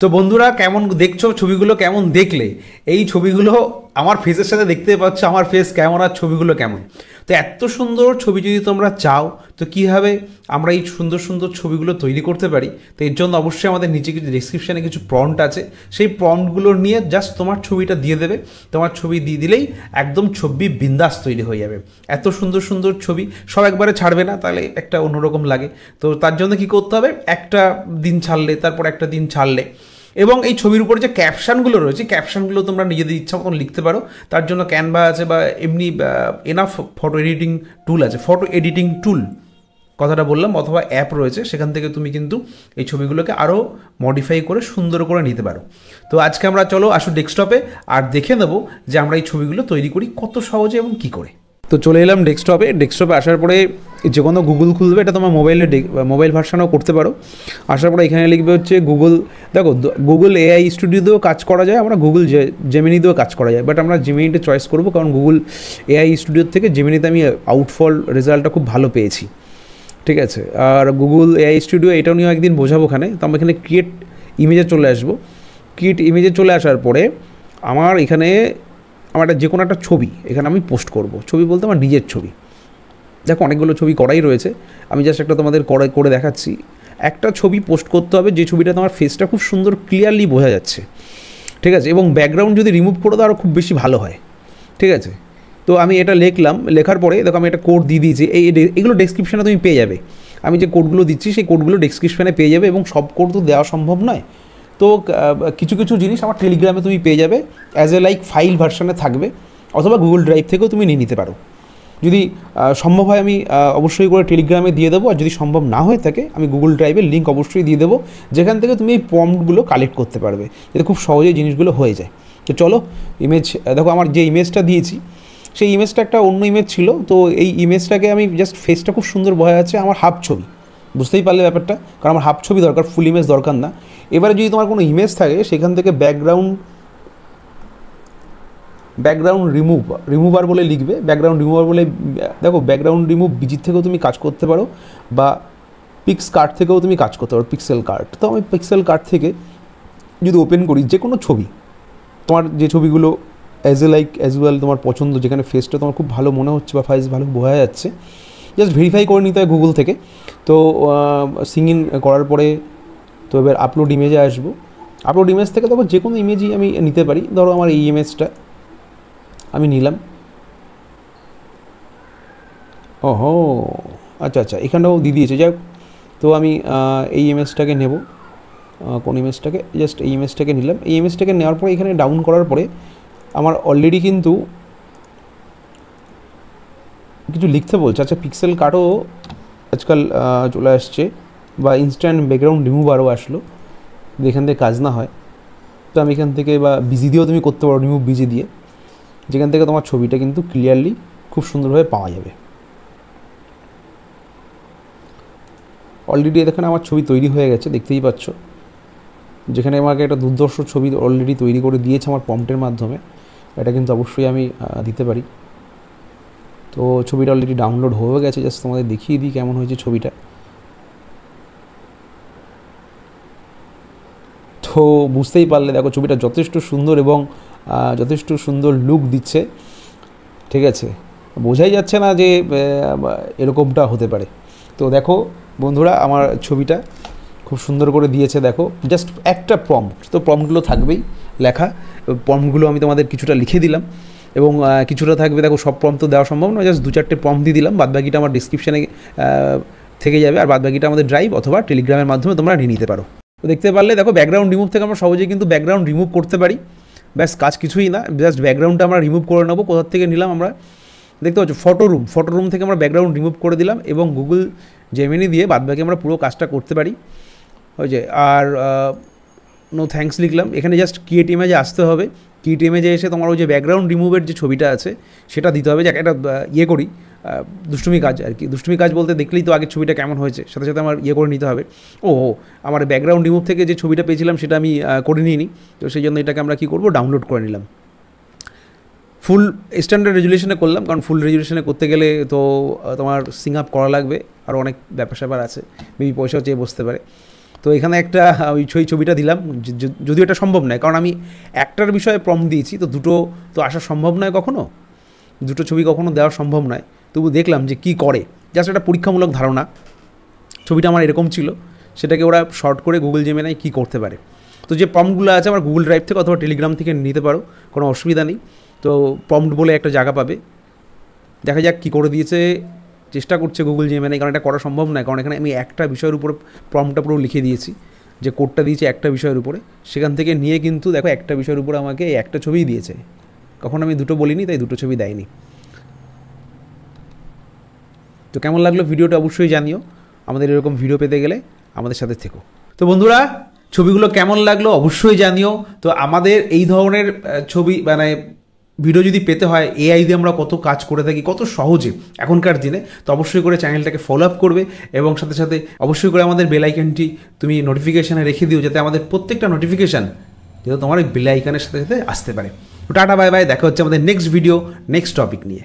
তো বন্ধুরা কেমন দেখছো ছবিগুলো, কেমন দেখলে এই ছবিগুলো আমার ফেসের সাথে দেখতে পাচ্ছ আমার ফেস কেমন আর ছবিগুলো কেমন। তো এত সুন্দর ছবি যদি তোমরা চাও তো কীভাবে আমরা এই সুন্দর সুন্দর ছবিগুলো তৈরি করতে পারি, তো এর জন্য অবশ্যই আমাদের নিচে কিছু ডেসক্রিপশানে কিছু প্রম্পট আছে, সেই প্রম্পটগুলো নিয়ে জাস্ট তোমার ছবিটা দিয়ে দেবে। তোমার ছবি দিয়ে দিলেই একদম ছবি বিন্দাস তৈরি হয়ে যাবে। এত সুন্দর সুন্দর ছবি সব একবারে ছাড়বে না, তাহলে একটা অন্যরকম লাগে। তো তার জন্য কী করতে হবে, একটা দিন ছাড়লে তারপর একটা দিন ছাড়লে, এবং এই ছবির উপরে যে ক্যাপশানগুলো রয়েছে ক্যাপশানগুলো তোমরা নিজেদের ইচ্ছা মতন লিখতে পারো। তার জন্য ক্যানভা আছে বা এমনি এনাফ ফটো এডিটিং টুল আছে, ফটো এডিটিং টুল কথাটা বললাম, অথবা অ্যাপ রয়েছে, সেখান থেকে তুমি কিন্তু এই ছবিগুলোকে আরও মডিফাই করে সুন্দর করে নিতে পারো। তো আজকে আমরা চলো আসো ডেস্কটপে আর দেখে নেবো যে আমরা এই ছবিগুলো তৈরি করি কত সহজে এবং কী করে। তো চলে এলাম ডেস্কটপে আসার পরে যে কোনো গুগল খুলবে, এটা তোমার মোবাইল ভার্সানও করতে পারো। আসার পরে এখানে লিখবে হচ্ছে গুগল। দেখো গুগল এআই স্টুডিও দিয়েও কাজ করা যায়, আমরা গুগল জেমিনি দিয়েও কাজ করা যায়, বাট আমরা জেমিনিটা চয়েস করবো, কারণ গুগল এআই স্টুডিওর থেকে জেমিনিতে আমি আউটফল রেজাল্টটা খুব ভালো পেয়েছি। ঠিক আছে, আর গুগল এআই স্টুডিও এটাও নিয়েও একদিন বোঝাবো ওখানে। তো আমরা এখানে ক্রিয়েট ইমেজে চলে আসবো। ক্রিয়েট ইমেজে চলে আসার পরে আমার এখানে আমার যে কোনো একটা ছবি এখানে আমি পোস্ট করব। ছবি বলতে আমার নিজের ছবি। দেখো অনেকগুলো ছবি করাই রয়েছে, আমি জাস্ট একটা তোমাদের করে দেখাচ্ছি। একটা ছবি পোস্ট করতে হবে যে ছবিটা তোমার ফেসটা খুব সুন্দর ক্লিয়ারলি বোঝা যাচ্ছে, ঠিক আছে, এবং ব্যাকগ্রাউন্ড যদি রিমুভ করে দাও আরও খুব বেশি ভালো হয়। ঠিক আছে, তো আমি এটা লিখলাম, লেখার পরে দেখো আমি একটা কোড দিয়ে দিয়েছি। এইগুলো ডেসক্রিপশানে তুমি পেয়ে যাবে। আমি যে কোডগুলো দিচ্ছি সেই কোডগুলো ডেসক্রিপশানে পেয়ে যাবে, এবং সব কোড তো দেওয়া সম্ভব নয়। তো কিছু কিছু জিনিস আমার টেলিগ্রামে তুমি পেয়ে যাবে, অ্যাজ এ লাইক ফাইল ভার্সানে থাকবে, অথবা গুগল ড্রাইভ থেকেও তুমি নিয়ে নিতে পারো। যদি সম্ভব হয় আমি অবশ্যই করে টেলিগ্রামে দিয়ে দেবো, আর যদি সম্ভব না হয়ে থাকে আমি গুগল ড্রাইভের লিঙ্ক অবশ্যই দিয়ে দেবো, যেখান থেকে তুমি এই প্রম্পটগুলো কালেক্ট করতে পারবে, যাতে খুব সহজেই জিনিসগুলো হয়ে যায়। তো চলো ইমেজ, দেখো আমার যে ইমেজটা দিয়েছি সেই ইমেজটা একটা অন্য ইমেজ ছিল। তো এই ইমেজটাকে আমি জাস্ট ফেসটা খুব সুন্দর বোঝা যাচ্ছে, আমার হাফ ছবি, বুঝতেই পারলে ব্যাপারটা, কারণ আমার হাফ ছবি দরকার, ফুল ইমেজ দরকার না। এবারে যদি তোমার কোনো ইমেজ থাকে সেখান থেকে ব্যাকগ্রাউন্ড রিমুভার বলে লিখবে, ব্যাকগ্রাউন্ড রিমুভার বলে। দেখো ব্যাকগ্রাউন্ড রিমুভ বিজির থেকেও তুমি কাজ করতে পারো, বা পিক্স কার্ট থেকেও তুমি কাজ করতে পারো, পিক্সেল কার্ট। তো আমি পিক্সেল কার্ট থেকে যদি ওপেন করি যে কোনো ছবি, তোমার যে ছবিগুলো অ্যাজ ওয়েল তোমার পছন্দ, যেখানে ফেসটা তোমার খুব ভালো মনে হচ্ছে বা ফেস ভালো বোঝা যাচ্ছে, জাস্ট ভেরিফাই করে নিতে হয় গুগল থেকে। তো সিং ইন করার পরে তো এবার আপলোড ইমেজে আসবো। আপলোড ইমেজ থেকে তারপর যে কোনো ইমেজই আমি নিতে পারি। ধরো আমার এই ইমেজটা আমি নিলাম। ওহো আচ্ছা, এখানেও দিয়ে দিয়েছে, যাই হোক। তো আমি এই ইমেজটাকে নেব, কোন ইমেজটাকে, জাস্ট এই ইমেজটাকে নিলাম। এই ইমেজটাকে নেওয়ার পরে এখানে ডাউন করার পরে আমার অলরেডি কিন্তু কিছু লিখতে বলছে। আচ্ছা, পিক্সেল কার্টও আজকাল চলে আসছে, বা ইনস্ট্যান্ট ব্যাকগ্রাউন্ড রিমুভারও আসলো, যেখান থেকে কাজ না হয়। তো আমি এখান থেকে, বা বিজি দিয়েও তুমি করতে পারো, রিমুভ বিজি দিয়ে, যেখান থেকে তোমার ছবিটা কিন্তু ক্লিয়ারলি খুব সুন্দরভাবে পাওয়া যাবে। অলরেডি দেখেন আমার ছবি তৈরি হয়ে গেছে, দেখতেই পাচ্ছ, যেখানে আমাকে একটা দুর্ধর্ষ ছবি অলরেডি তৈরি করে দিয়েছে আমার প্রম্পটের মাধ্যমে। এটা কিন্তু অবশ্যই আমি দিতে পারি। তো ছবিটা অলরেডি ডাউনলোড হয়ে গেছে, জাস্ট তোমাদের দেখিয়ে দিই কেমন হয়েছে ছবিটা। তো বুঝতেই পারলে, দেখো ছবিটা যথেষ্ট সুন্দর এবং যথেষ্ট সুন্দর লুক দিচ্ছে। ঠিক আছে, বোঝাই যাচ্ছে না যে এরকমটা হতে পারে। তো দেখো বন্ধুরা আমার ছবিটা খুব সুন্দর করে দিয়েছে। দেখো জাস্ট একটা প্রম্পট, তো প্রম্পটগুলো থাকবেই লেখা, প্রম্পটগুলো আমি তোমাদের কিছুটা লিখে দিলাম, এবং কিছুটা থাকবে। দেখো সব প্রম্পট তো দেওয়া সম্ভব নয়, জাস্ট 2-4টে প্রম্পট দিয়ে দিলাম, বাদবাকিটা আমার ডিসক্রিপশানে থেকে যাবে, আর বাদবাকিটা আমাদের ড্রাইভ অথবা টেলিগ্রামের মাধ্যমে তোমরা নিয়ে নিতে পারো। তো দেখতে পারলে দেখো ব্যাকগ্রাউন্ড রিমুভ থেকে আমরা সহজেই কিন্তু ব্যাকগ্রাউন্ড রিমুভ করতে পারি। ব্যাস কাজ কিছুই না, জাস্ট ব্যাকগ্রাউন্ডটা আমরা রিমুভ করে নেবো। কোথার থেকে নিলাম আমরা দেখতে পাচ্ছ, ফটো রুম থেকে আমরা ব্যাকগ্রাউন্ড রিমুভ করে দিলাম, এবং গুগল জেমিনি দিয়ে বাদবাকি আমরা পুরো কাজটা করতে পারি। ওই যে, আর নো থ্যাঙ্কস লিখলাম। এখানে জাস্ট ক্রিয়েট ইমেজে আসতে হবে। ক্রিয়েট ইমেজে এসে তোমার ওই যে ব্যাকগ্রাউন্ড রিমুভের যে ছবিটা আছে সেটা দিতে হবে। যে একটা করি দুষ্টুমি কাজ আর কি, দুষ্টুমি কাজ বলতে দেখলেই তো আগের ছবিটা কেমন হয়েছে, সাথে সাথে আমার করে নিতে হবে। আমার ব্যাকগ্রাউন্ড রিমুভ থেকে যে ছবিটা পেয়েছিলাম সেটা আমি করে নিইনি, তো সেই জন্য এটাকে আমরা কী করবো, ডাউনলোড করে নিলাম। ফুল স্ট্যান্ডার্ড রেজুলেশনে করলাম, কারণ ফুল রেজুলেশনে করতে গেলে তো তোমার সিং আপ করা লাগবে, আরও অনেক ব্যাপার স্যাপার আছে, মেবি পয়সাও চেয়ে বসতে পারে। তো এখানে একটা ওই ছবিটা দিলাম, যদিও এটা সম্ভব নয়, কারণ আমি একটার বিষয়ে প্রম্পট দিয়েছি, তো দুটো তো আসা সম্ভব নয়, কখনো দুটো ছবি কখনো দেওয়া সম্ভব নয়। তবু দেখলাম যে কী করে, জাস্ট একটা পরীক্ষামূলক ধারণা। ছবিটা আমার এরকম ছিল, সেটাকে ওরা শর্ট করে গুগল জেমিনাই কী করতে পারে। তো যে প্রম্পটগুলো আছে আমার গুগল ড্রাইভ থেকে অথবা টেলিগ্রাম থেকে নিতে পারো, কোনো অসুবিধা নেই। তো প্রম্পট বলে একটা জায়গা পাবে, দেখা যাক কী করে দিয়েছে। চেষ্টা করছে গুগল জেমিনাই, কারণ এটা করা সম্ভব নয়, কারণ এখানে আমি একটা বিষয়ের উপরে প্রম্পটটা পুরো লিখে দিয়েছি, যে কোডটা দিয়েছে একটা বিষয়ের উপরে, সেখান থেকে নিয়ে কিন্তু দেখো একটা বিষয়ের উপরে আমাকে এই একটা ছবিই দিয়েছে। কখন আমি দুটো বলিনি, তাই দুটো ছবি দেয়নি। তো কেমন লাগলো ভিডিওটা অবশ্যই জানিও। আমাদের এরকম ভিডিও পেতে গেলে আমাদের সাথে থেকো। তো বন্ধুরা, ছবিগুলো কেমন লাগলো অবশ্যই জানিও। তো আমাদের এই ধরনের ছবি মানে ভিডিও যদি পেতে হয়, এআই দিয়ে আমরা কত কাজ করে থাকি কত সহজে এখনকার দিনে, তো অবশ্যই করে চ্যানেলটাকে ফলো আপ করবে, এবং সাথে সাথে অবশ্যই করে আমাদের বেল আইকনটি তুমি নোটিফিকেশানে রেখে দিও, যাতে আমাদের প্রত্যেকটা নোটিফিকেশান যাতে তোমার এই বেল আইকনের সাথে সাথে আসতে পারে। তো টাটা বাই বাই, দেখা হচ্ছে আমাদের নেক্সট ভিডিও নেক্সট টপিক নিয়ে।